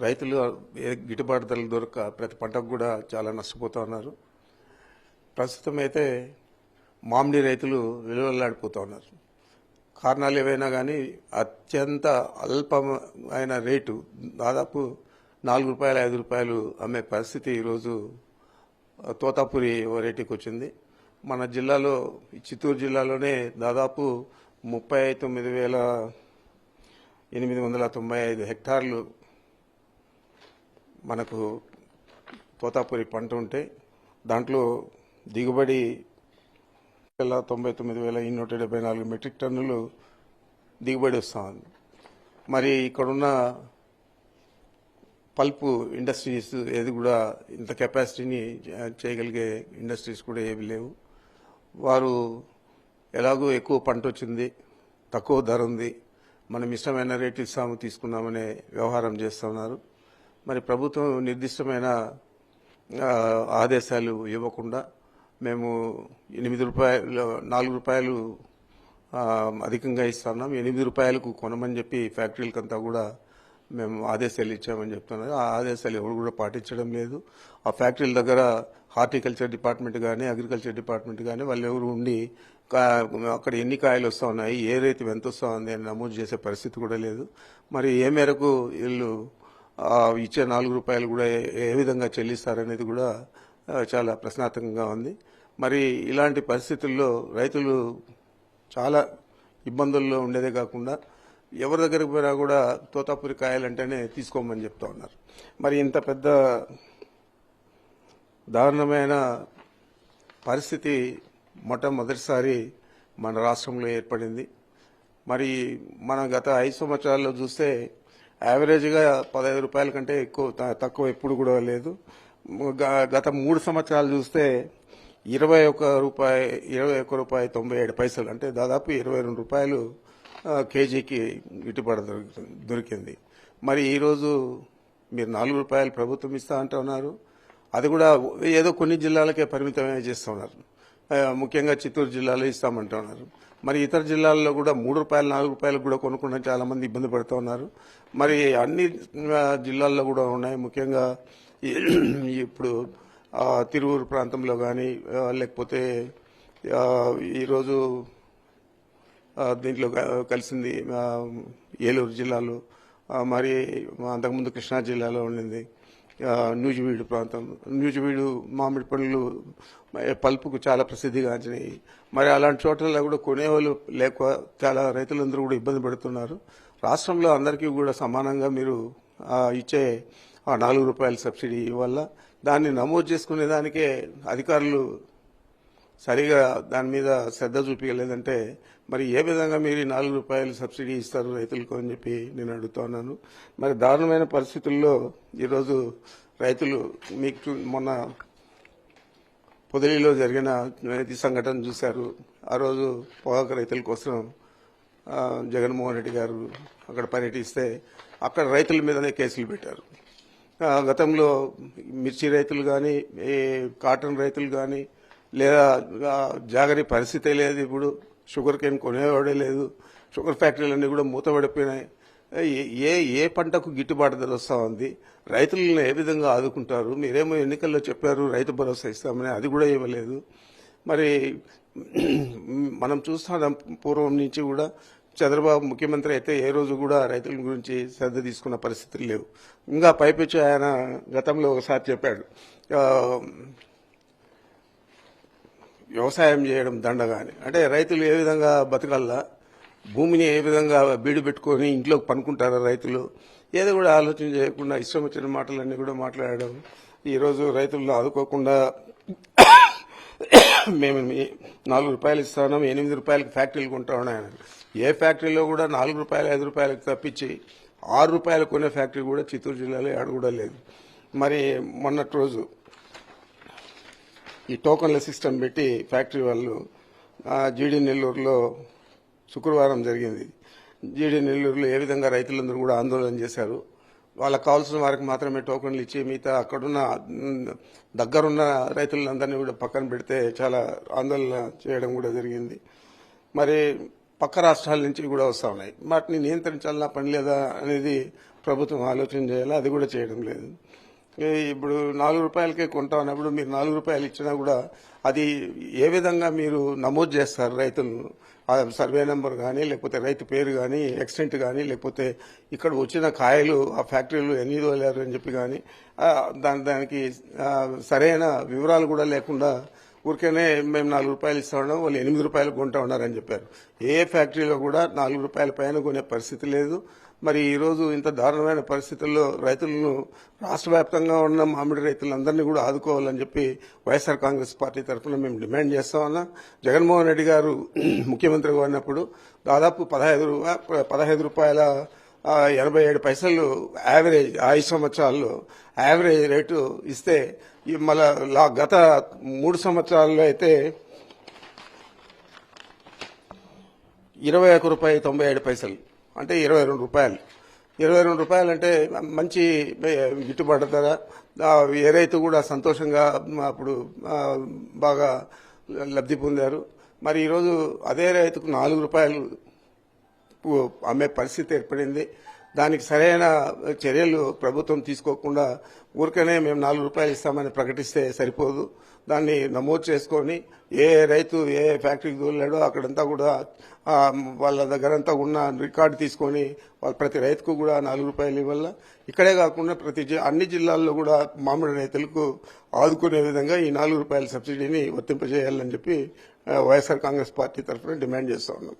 రైతులు గిట్టుబాటు ధరలు దొరక ప్రతి పంటకు కూడా చాలా నష్టపోతూ ఉన్నారు. ప్రస్తుతం అయితే మామిడి రైతులు విలువలాడిపోతూ ఉన్నారు. కారణాలు ఏవైనా కానీ అత్యంత అల్పమైన రేటు దాదాపు ₹4 ₹5 అమ్మే పరిస్థితి ఈరోజు తోతాపురి వెరైటీకి వచ్చింది. మన జిల్లాలో చిత్తూరు జిల్లాలోనే దాదాపు 39,895 హెక్టార్లు మనకు తోతాపురి పంట ఉంటే దాంట్లో దిగుబడి 99,174 మెట్రిక్ టన్నులు దిగుబడి వస్తూ ఉంది. మరి ఇక్కడున్న పల్పు ఇండస్ట్రీస్ ఏది కూడా ఇంత కెపాసిటీని చేయగలిగే ఇండస్ట్రీస్ కూడా ఏవి లేవు. వారు ఎలాగో ఎక్కువ పంట వచ్చింది, తక్కువ ధర ఉంది, మనం ఇష్టమైన రేటు ఇస్తాము తీసుకున్నామనే వ్యవహారం చేస్తున్నారు. మరి ప్రభుత్వం నిర్దిష్టమైన ఆదేశాలు ఇవ్వకుండా మేము ₹4 అధికంగా ఇస్తున్నాం, ₹8 కొనమని చెప్పి ఫ్యాక్టరీలకంతా కూడా మేము ఆదేశాలు ఇచ్చామని చెప్తున్నారు. ఆ ఆదేశాలు ఎవరు కూడా పాటించడం లేదు. ఆ ఫ్యాక్టరీల దగ్గర హార్టికల్చర్ డిపార్ట్మెంట్ కానీ అగ్రికల్చర్ డిపార్ట్మెంట్ కానీ వాళ్ళు ఎవరు ఉండి అక్కడ ఎన్ని కాయలు వస్తూ ఉన్నాయి, ఏ రైతు ఎంత వస్తూ ఉంది అని నమోదు చేసే పరిస్థితి కూడా లేదు. మరి ఏ మేరకు వీళ్ళు ఇచ్చే ₹4 కూడా ఏ విధంగా చెల్లిస్తారనేది కూడా చాలా ప్రశ్నార్థకంగా ఉంది. మరి ఇలాంటి పరిస్థితుల్లో రైతులు చాలా ఇబ్బందుల్లో ఉండేదే కాకుండా ఎవరి దగ్గరికి పోయినా కూడా తోతాపురి కాయలంటేనే తీసుకోమని చెప్తా ఉన్నారు. మరి ఇంత పెద్ద దారుణమైన పరిస్థితి మొట్టమొదటిసారి మన రాష్ట్రంలో ఏర్పడింది. మరి మన గత 5 సంవత్సరాల్లో చూస్తే యావరేజ్గా ₹15 కంటే తక్కువ ఎప్పుడు కూడా లేదు. గత 3 సంవత్సరాలు చూస్తే ₹21.97 అంటే దాదాపు ₹22 కేజీకి గిట్టుబాటు దొరికింది. మరి ఈరోజు మీరు ₹4 ప్రభుత్వం ఇస్తా అంటున్నారు, అది కూడా ఏదో కొన్ని జిల్లాలకే పరిమితమే చేస్తున్నారు. ముఖ్యంగా చిత్తూరు జిల్లాలో ఇస్తామంటున్నారు. మరి ఇతర జిల్లాల్లో కూడా ₹3 ₹4 కూడా కొనుక్కోవడం చాలా మంది ఇబ్బంది పడుతూ ఉన్నారు. మరి అన్ని జిల్లాల్లో కూడా ఉన్నాయి. ముఖ్యంగా ఇప్పుడు తిరువూరు ప్రాంతంలో కానీ లేకపోతే ఈరోజు దీంట్లో కలిసింది ఏలూరు జిల్లాలో, మరి అంతకుముందు కృష్ణా జిల్లాలో ఉండింది నూజివీడు ప్రాంతం. నూజివీడు మామిడి పండ్లు పల్పుకు చాలా ప్రసిద్ధిగాంచినాయి. మరి అలాంటి చోట్ల కూడా కొనేవాళ్ళు లేక చాలా రైతులందరూ కూడా ఇబ్బంది పడుతున్నారు. రాష్ట్రంలో అందరికీ కూడా సమానంగా మీరు ఇచ్చే ₹4 సబ్సిడీ వల్ల దాన్ని నమోదు చేసుకునే దానికే అధికారులు సరిగా దాని మీద శ్రద్ధ చూపించలేదంటే మరి ఏ విధంగా మీరు ₹4 సబ్సిడీ ఇస్తారు రైతులకు అని చెప్పి నేను అడుగుతున్నాను. మరి దారుణమైన పరిస్థితుల్లో ఈరోజు రైతులు మీకు మొన్న పొదిలిలో జరిగిన సంఘటన చూశారు. ఆ రోజు పొగాకు రైతుల కోసం జగన్మోహన్ రెడ్డి గారు అక్కడ పర్యటిస్తే అక్కడ రైతుల మీదనే కేసులు పెట్టారు. గతంలో మిర్చి రైతులు కానీ కాటన్ రైతులు కానీ లేదా జాగరి పరిస్థితే లేదు. ఇప్పుడు షుగర్ కేన్ కొనేవాడే లేదు. షుగర్ ఫ్యాక్టరీలన్నీ కూడా మూతపడిపోయినాయి. ఏ పంటకు గిట్టుబాటు ధర వస్తూ ఉంది, రైతులను ఏ విధంగా ఆదుకుంటారు? మీరేమో ఎన్నికల్లో చెప్పారు రైతు భరోసా ఇస్తామని, అది కూడా ఇవ్వలేదు. మరి మనం చూస్తున్నాం పూర్వం నుంచి కూడా చంద్రబాబు ముఖ్యమంత్రి అయితే ఏ రోజు కూడా రైతుల గురించి శ్రద్ధ తీసుకున్న పరిస్థితులు లేవు. ఇంకా పైపెచ్చి ఆయన గతంలో ఒకసారి చెప్పాడు, వ్యవసాయం చేయడం దండగాని. అంటే రైతులు ఏ విధంగా బతకాలా, భూమిని ఏ విధంగా బీడు పెట్టుకొని ఇంట్లోకి పనుకుంటారా రైతులు, ఏదో కూడా ఆలోచన చేయకుండా ఇష్టం వచ్చిన మాటలన్నీ కూడా మాట్లాడడం. ఈరోజు రైతులను ఆదుకోకుండా మేము ₹4 ఇస్తాను, ₹8 ఫ్యాక్టరీలు కొంటా ఉన్నాయని. ఏ ఫ్యాక్టరీలో కూడా ₹4 ₹5 తప్పించి ₹6 కొనే ఫ్యాక్టరీ కూడా చిత్తూరు జిల్లాలో ఆడ కూడా లేదు. మరి మొన్నటి రోజు ఈ టోకన్ల సిస్టమ్ పెట్టి ఫ్యాక్టరీ వాళ్ళు జీడీ నెల్లూరులో శుక్రవారం జరిగింది. జీడీ నెల్లూరులో ఏ విధంగా రైతులందరూ కూడా ఆందోళన చేశారు. వాళ్ళకు కావాల్సిన వారికి మాత్రమే టోకన్లు ఇచ్చి మిగతా అక్కడున్న దగ్గరున్న రైతులందరినీ కూడా పక్కన పెడితే చాలా ఆందోళన చేయడం కూడా జరిగింది. మరి పక్క రాష్ట్రాల నుంచి కూడా వస్తూ ఉన్నాయి. వాటిని నియంత్రించాలన్నా పని లేదా అనేది ప్రభుత్వం ఆలోచన చేయాలి, అది కూడా చేయడం లేదు. ఇప్పుడు ₹4 కొంటా ఉన్నప్పుడు మీరు ₹4 ఇచ్చినా కూడా అది ఏ విధంగా మీరు నమోదు చేస్తారు రైతులను? ఆ సర్వే నెంబర్ కానీ, లేకపోతే రైతు పేరు కానీ, ఎక్స్టెంట్ కానీ, లేకపోతే ఇక్కడ వచ్చిన కాయలు ఆ ఫ్యాక్టరీలు ఎన్ని తోలారు అని చెప్పి కానీ దానికి సరైన వివరాలు కూడా లేకుండా ఊరికేనే మేము ₹4 ఇస్తా ఉన్నాం, వాళ్ళు ₹8 కొంటా ఉన్నారని చెప్పారు. ఏ ఫ్యాక్టరీలో కూడా ₹4 పైన కొనే పరిస్థితి లేదు. మరి ఈ రోజు ఇంత దారుణమైన పరిస్థితుల్లో రైతులను రాష్ట్ర వ్యాప్తంగా ఉన్న మామిడి రైతులందరినీ కూడా ఆదుకోవాలని చెప్పి వైఎస్ఆర్ కాంగ్రెస్ పార్టీ తరఫున మేము డిమాండ్ చేస్తా ఉన్నాం. జగన్మోహన్ రెడ్డి గారు ముఖ్యమంత్రిగా ఉన్నప్పుడు దాదాపు ₹15.87 యావరేజ్ 5 సంవత్సరాల్లో యావరేజ్ రేటు ఇస్తే మళ్ళా గత 3 సంవత్సరాల్లో అయితే ₹21.97 అంటే ₹22. ₹22 అంటే మంచి గిట్టుబాటు ధర. ఏ రైతు కూడా సంతోషంగా అప్పుడు బాగా లబ్ధి పొందారు. మరి ఈరోజు అదే రైతుకు ₹4 అమ్మే పరిస్థితి ఏర్పడింది. దానికి సరైన చర్యలు ప్రభుత్వం తీసుకోకుండా ఊరికనే మేము ₹4 ఇస్తామని ప్రకటిస్తే సరిపోదు. దాన్ని నమోదు చేసుకొని ఏ రైతు ఏ ఫ్యాక్టరీకి తోలాడో అక్కడంతా కూడా వాళ్ళ దగ్గరంతా ఉన్న రికార్డు తీసుకొని ప్రతి రైతుకు కూడా ₹4 ఇవ్వాల. ఇక్కడే కాకుండా అన్ని జిల్లాల్లో కూడా మామిడి రైతులకు ఆదుకునే విధంగా ఈ ₹4 సబ్సిడీని వర్తింపజేయాలని చెప్పి వైఎస్ఆర్ కాంగ్రెస్ పార్టీ తరఫున డిమాండ్ చేస్తా ఉన్నాం.